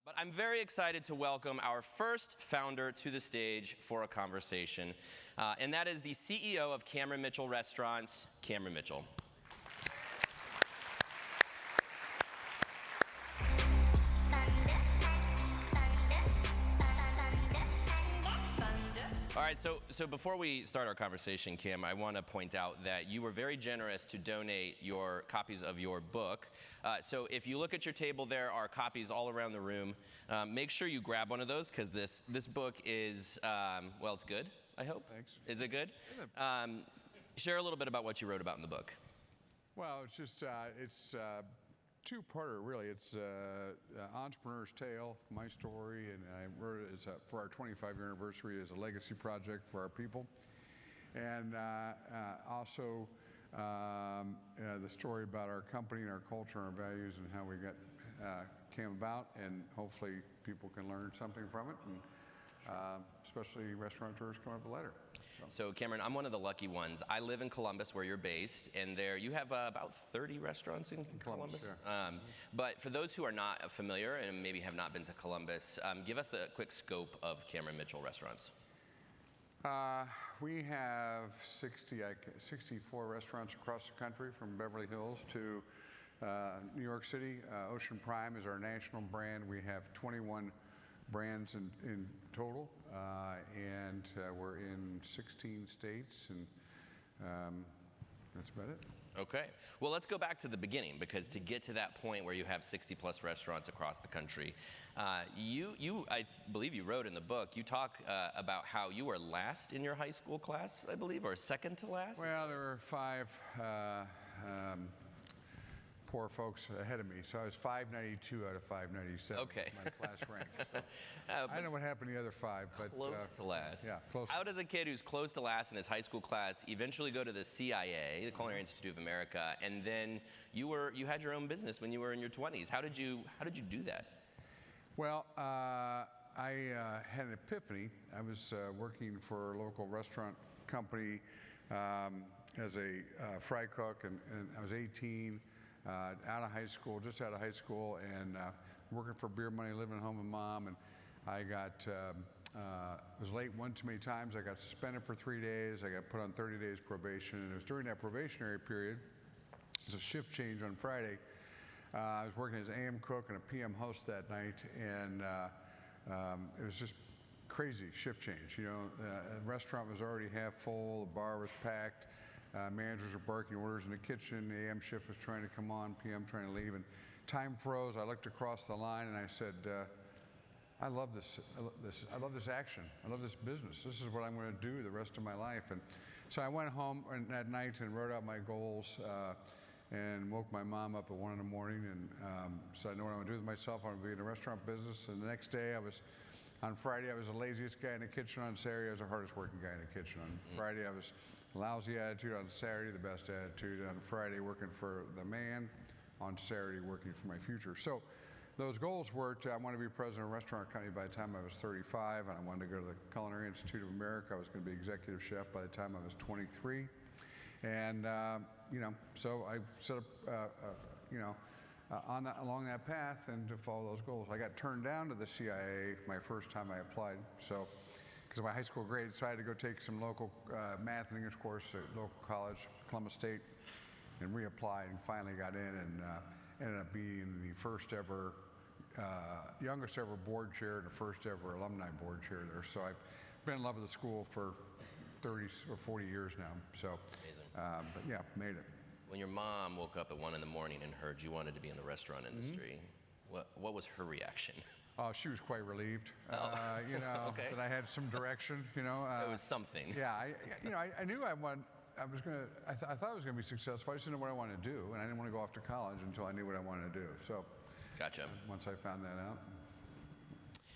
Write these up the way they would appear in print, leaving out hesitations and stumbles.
But I'm very excited to welcome our first founder to the stage for a conversation, and that is the CEO of Cameron Mitchell Restaurants, Cameron Mitchell. All right, so before we start our conversation, Cam, I want to point out that you were very generous to donate your copies of your book. So if you look at your table, there are copies all around the room. Make sure you grab one of those because this book is, well, it's good, I hope. Thanks. Is it good? Share a little bit about what you wrote about in the book. Well, it's just, it's two-parter, really. It's entrepreneur's tale, my story, and I wrote it for our 25-year anniversary as a legacy project for our people. And also the story about our company and our culture and our values and how we came about, and hopefully people can learn something from it, and especially restaurateurs coming up later. So Cameron, I'm one of the lucky ones. I live in Columbus, where you're based, and there you have about 30 restaurants in Columbus. Yeah. But for those who are not familiar and maybe have not been to Columbus, give us a quick scope of Cameron Mitchell Restaurants. We have 64 restaurants across the country, from Beverly Hills to New York City. Ocean Prime is our national brand. We have 21 brands in total, and we're in 16 states, and that's about it. Okay. Well, let's go back to the beginning, because to get to that point where you have 60-plus restaurants across the country, I believe you wrote in the book, you talk about how you were last in your high school class, I believe, or second to last? Well, there were five poor folks ahead of me, so I was 592 out of 597. Okay. My class rank. So I don't know what happened to the other five, but close to last. Yeah, close. How does a kid who's close to last in his high school class eventually go to the CIA, the Culinary Institute of America, and then you had your own business when you were in your 20s? How did you do that? Well, I had an epiphany. I was working for a local restaurant company as a fry cook, and I was 18. Just out of high school, and working for beer money, living at home with mom, and I was late one too many times. I got suspended for 3 days. I got put on 30 days probation, and it was during that probationary period, it was a shift change on Friday. I was working as an AM cook and a PM host that night, and it was just crazy shift change. You know, the restaurant was already half full, the bar was packed. Managers were barking orders in the kitchen. The AM shift was trying to come on, PM trying to leave, and time froze. I looked across the line and I said, I love this. I love this action. I love this business. This is what I'm going to do the rest of my life. And so I went home that night and wrote out my goals, and woke my mom up at 1 in the morning, and said, I know what I want to do with myself. I want to be in the restaurant business. And the next day, on Friday, I was the laziest guy in the kitchen. On Saturday, I was the hardest working guy in the kitchen. On Friday, I was lousy attitude. On Saturday, the best attitude. On Friday, working for the man. On Saturday, working for my future. So those goals were I wanted to be president of a restaurant company by the time I was 35, and I wanted to go to the Culinary Institute of America. I was going to be executive chef by the time I was 23. And, so I set up, along that path and to follow those goals. I got turned down to the CIA my first time I applied, so because of my high school grades, so I had to go take some local math and English course at local college, Columbus State, and reapplied, and finally got in, and ended up being the first ever, youngest ever board chair and the first ever alumni board chair there. So I've been in love with the school for 30 or 40 years now. So, amazing. But yeah, made it. When your mom woke up at 1 in the morning and heard you wanted to be in the restaurant industry, what was her reaction? Oh, she was quite relieved, Okay. that I had some direction, It was something. Yeah, I knew I thought I was going to be successful. I just didn't know what I wanted to do, and I didn't want to go off to college until I knew what I wanted to do. So, Gotcha. Once I found that out,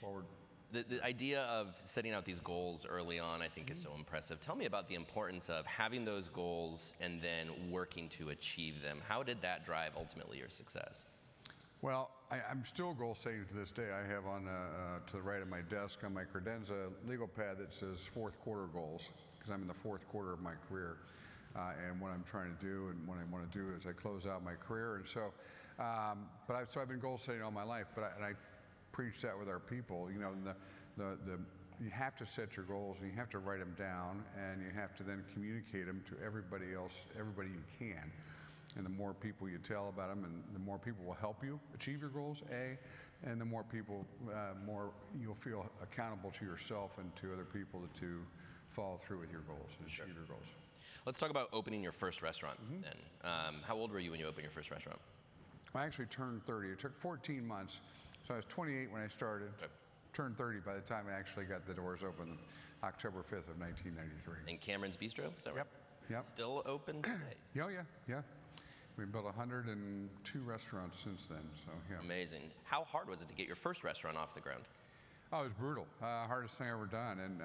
forward. The idea of setting out these goals early on, I think, is so impressive. Tell me about the importance of having those goals and then working to achieve them. How did that drive ultimately your success? Well, I'm still goal setting to this day. I have on to the right of my desk on my credenza legal pad that says fourth quarter goals, because I'm in the fourth quarter of my career, and what I'm trying to do and what I want to do as I close out my career. And so, so I've been goal setting all my life, and I preach that with our people. You know, you have to set your goals and you have to write them down, and you have to then communicate them to everybody else, everybody you can. And the more people you tell about them, and the more people will help you achieve your goals, and the more people, more you'll feel accountable to yourself and to other people to follow through with your goals and achieve your goals. Let's talk about opening your first restaurant then. How old were you when you opened your first restaurant? I actually turned 30. It took 14 months. So I was 28 when I started. Okay. Turned 30 by the time I actually got the doors open, October 5th of 1993. And Cameron's Bistro, is that right? Yep. Still open today? Yeah. We built 102 restaurants since then, so yeah. Amazing. How hard was it to get your first restaurant off the ground? Oh, it was brutal. Hardest thing I ever done. And,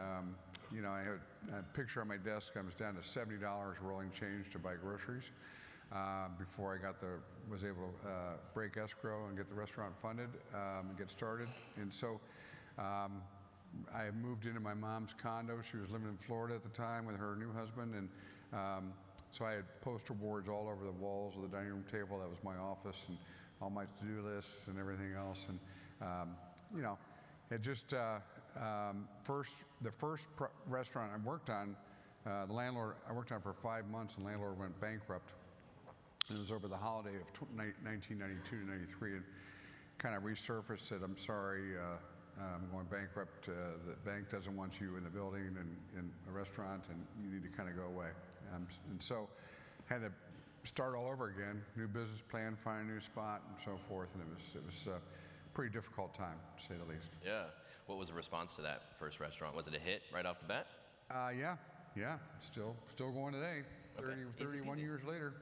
you know, I had a picture on my desk. I was down to $70 rolling change to buy groceries before I was able to break escrow and get the restaurant funded and get started. And so I moved into my mom's condo. She was living in Florida at the time with her new husband. And so I had poster boards all over the walls of the dining room table. That was my office, and all my to-do lists and everything else. And, you know, it just, the first restaurant I worked on, I worked on for 5 months, and the landlord went bankrupt. And it was over the holiday of 1992 to 93, and kind of resurfaced, said, I'm sorry, I'm going bankrupt. The bank doesn't want you in the building and in a restaurant, and you need to kind of go away. And so had to start all over again, new business plan, find a new spot, and so forth. And it was a pretty difficult time, to say the least. Yeah. What was the response to that first restaurant? Was it a hit right off the bat? Yeah. Still going today. 31 years later.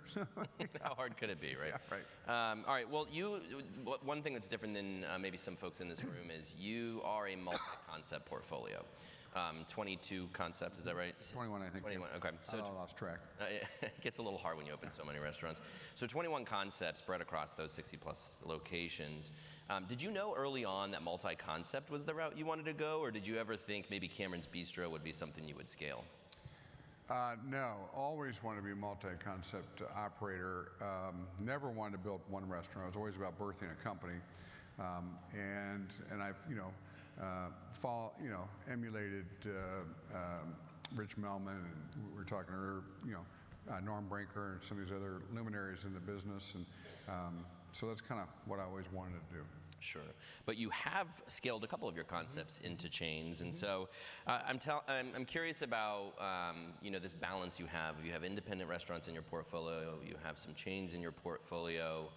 How hard could it be, right? Yeah, right. All right, well, one thing that's different than maybe some folks in this room is you are a multi-concept portfolio. 22 concepts, is that right? 21, I think. 21, okay. So I lost track. It gets a little hard when you open so many restaurants. So 21 concepts spread across those 60 plus locations. Did you know early on that multi-concept was the route you wanted to go, or did you ever think maybe Cameron's Bistro would be something you would scale? No, always wanted to be a multi-concept operator. Never wanted to build one restaurant. It was always about birthing a company, and I've emulated Rich Melman, and we were talking earlier, Norm Brinker, and some of these other luminaries in the business, and so that's kind of what I always wanted to do. Sure, but you have scaled a couple of your concepts into chains, and so I'm curious about this balance you have. You have independent restaurants in your portfolio. You have some chains in your portfolio.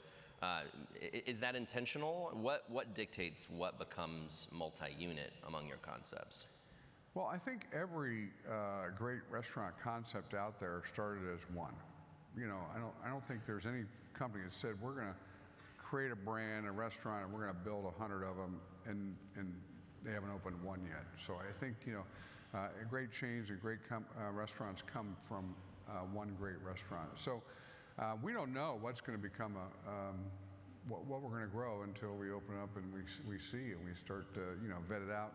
Is that intentional? What dictates what becomes multi-unit among your concepts? Well, I think every great restaurant concept out there started as one. I don't think there's any company that said we're going to create a brand, a restaurant, and we're going to build 100 of them, and they haven't opened one yet. So I think great chains and great restaurants come from one great restaurant. So we don't know what's going to become what we're going to grow until we open up and we see and we start to vet it out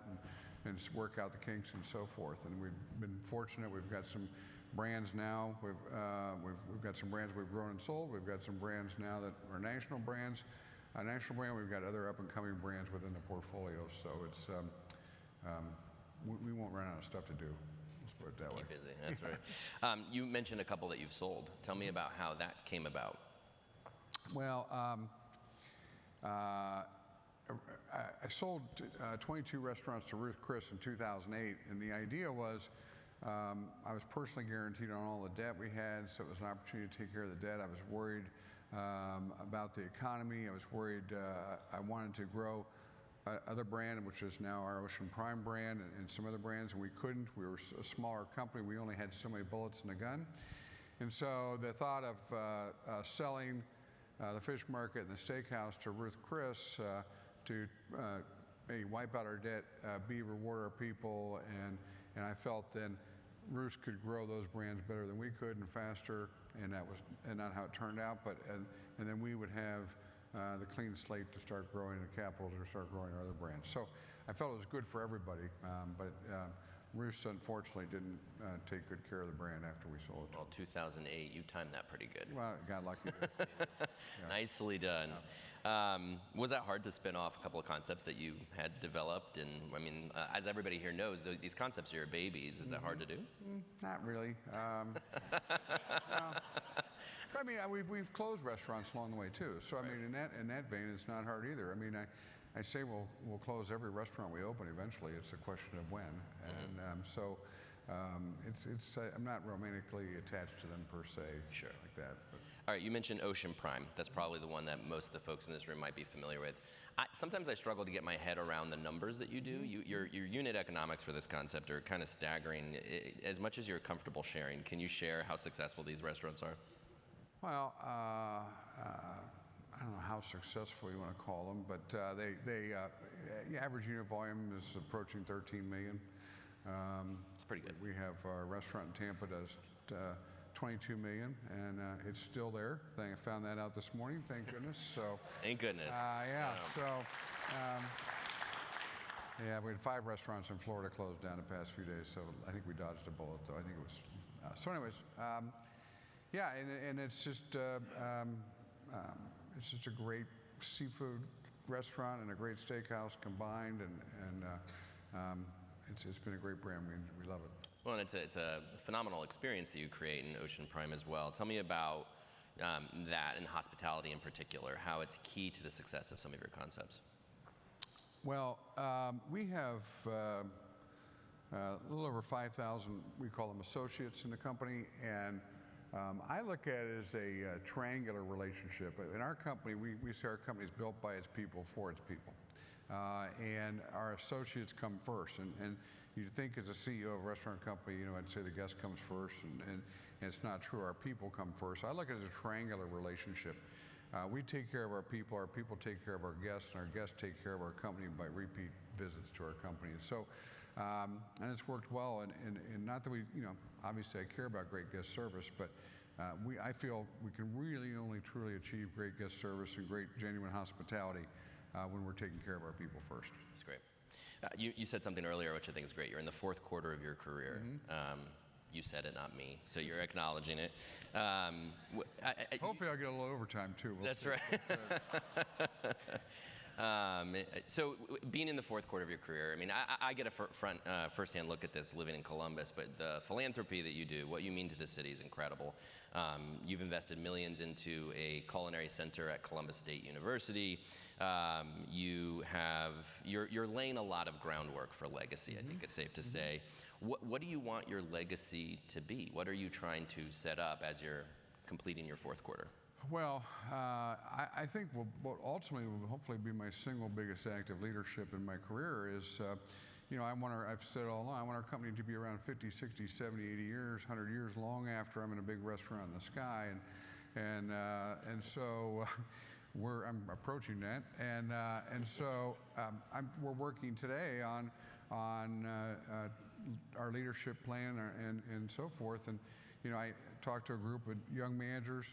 and work out the kinks and so forth. And we've been fortunate. We've got some brands now. We've got some brands we've grown and sold. We've got some brands now that are national brands. A national brand. We've got other up and coming brands within the portfolio. So it's we won't run out of stuff to do. Let's put it that way. Keep busy. That's right. You mentioned a couple that you've sold. Tell me about how that came about. Well, I sold 22 restaurants to Ruth Chris in 2008, and the idea was I was personally guaranteed on all the debt we had, so it was an opportunity to take care of the debt. I was worried about the economy. I was worried I wanted to grow other brand, which is now our Ocean Prime brand, and some other brands, and we couldn't. We were a smaller company. We only had so many bullets in the gun. And so the thought of selling the fish market and the steakhouse to Ruth Chris to A, wipe out our debt, B, reward our people, and I felt then Ruth could grow those brands better than we could and faster, and that was not how it turned out. But and then we would have the clean slate to start growing the capital to start growing our other brands. So I felt it was good for everybody. But Roos unfortunately didn't take good care of the brand after we sold it. Well, 2008, you timed that pretty good. Well, got lucky. Nicely done. Was that hard to spin off a couple of concepts that you had developed? And I mean, as everybody here knows, these concepts are your babies. Is that hard to do? Not really. I mean, we've closed restaurants along the way too. So I mean, in that vein, it's not hard either. I mean, I say we'll close every restaurant we open eventually. It's a question of when. And I'm not romantically attached to them per se. Sure. Like that. But. All right, you mentioned Ocean Prime. That's probably the one that most of the folks in this room might be familiar with. Sometimes I struggle to get my head around the numbers that you do. Your unit economics for this concept are kind of staggering. As much as you're comfortable sharing, can you share how successful these restaurants are? Well, I don't know how successful you want to call them, but the average unit volume is approaching 13 million. It's pretty good. We have our restaurant in Tampa does 22 million, and it's still there. I found that out this morning, thank goodness. So. Thank goodness. Yeah. So. Yeah, we had 5 restaurants in Florida closed down the past few days, so I think we dodged a bullet, though. I think it was. So, anyways. Yeah, and it's just a great seafood restaurant and a great steakhouse combined, and it's been a great brand. We love it. Well, and it's a phenomenal experience that you create in Ocean Prime as well. Tell me about that and hospitality in particular, how it's key to the success of some of your concepts. Well, we have a little over 5,000, we call them associates in the company, and I look at it as a triangular relationship. In our company, we say our company is built by its people for its people. And our associates come first. And you'd think as a CEO of a restaurant company, I'd say the guest comes first, and it's not true. Our people come first. I look at it as a triangular relationship. We take care of our people take care of our guests, and our guests take care of our company by repeat visits to our company. And so, and it's worked well, and not that we, obviously I care about great guest service, but I feel we can really only truly achieve great guest service and great genuine hospitality when we're taking care of our people first. That's great. You said something earlier, which I think is great. You're in the 4th quarter of your career. You said it, not me, so you're acknowledging it. Hopefully I'll get a little overtime too. That's right. So being in the 4th quarter of your career, I mean, I get a firsthand look at this living in Columbus, but the philanthropy that you do, what you mean to the city is incredible. You've invested millions into a culinary center at Columbus State University. You're laying a lot of groundwork for legacy, I think it's safe to say. What do you want your legacy to be? What are you trying to set up as you're completing your 4th quarter? Well, I think what ultimately will hopefully be my single biggest act of leadership in my career is, I've said all along, I want our company to be around 50, 60, 70, 80 years, 100 years long after I'm in a big restaurant in the sky. And so I'm approaching that. And so we're working today on our leadership plan and so forth. And, I talked to a group of young managers,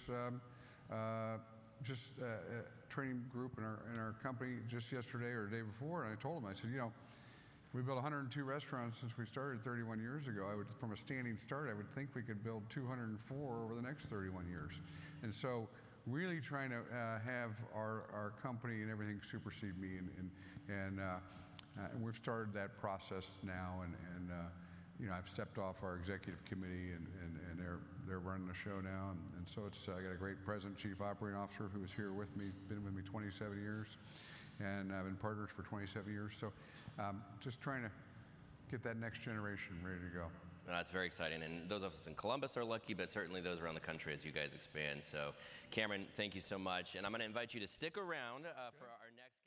training group in our company just yesterday or the day before, and I told them, I said, we built 102 restaurants since we started 31 years ago. From a standing start, I would think we could build 204 over the next 31 years. And so really trying to have our company and everything supersede me, and we've started that process now, and I've stepped off our executive committee, and they're running the show now, and so I got a great president, chief operating officer who is here with me, been with me 27 years, and I've been partners for 27 years. So just trying to get that next generation ready to go. That's very exciting, and those of us in Columbus are lucky, but certainly those around the country as you guys expand. So, Cameron, thank you so much, and I'm going to invite you to stick around for our next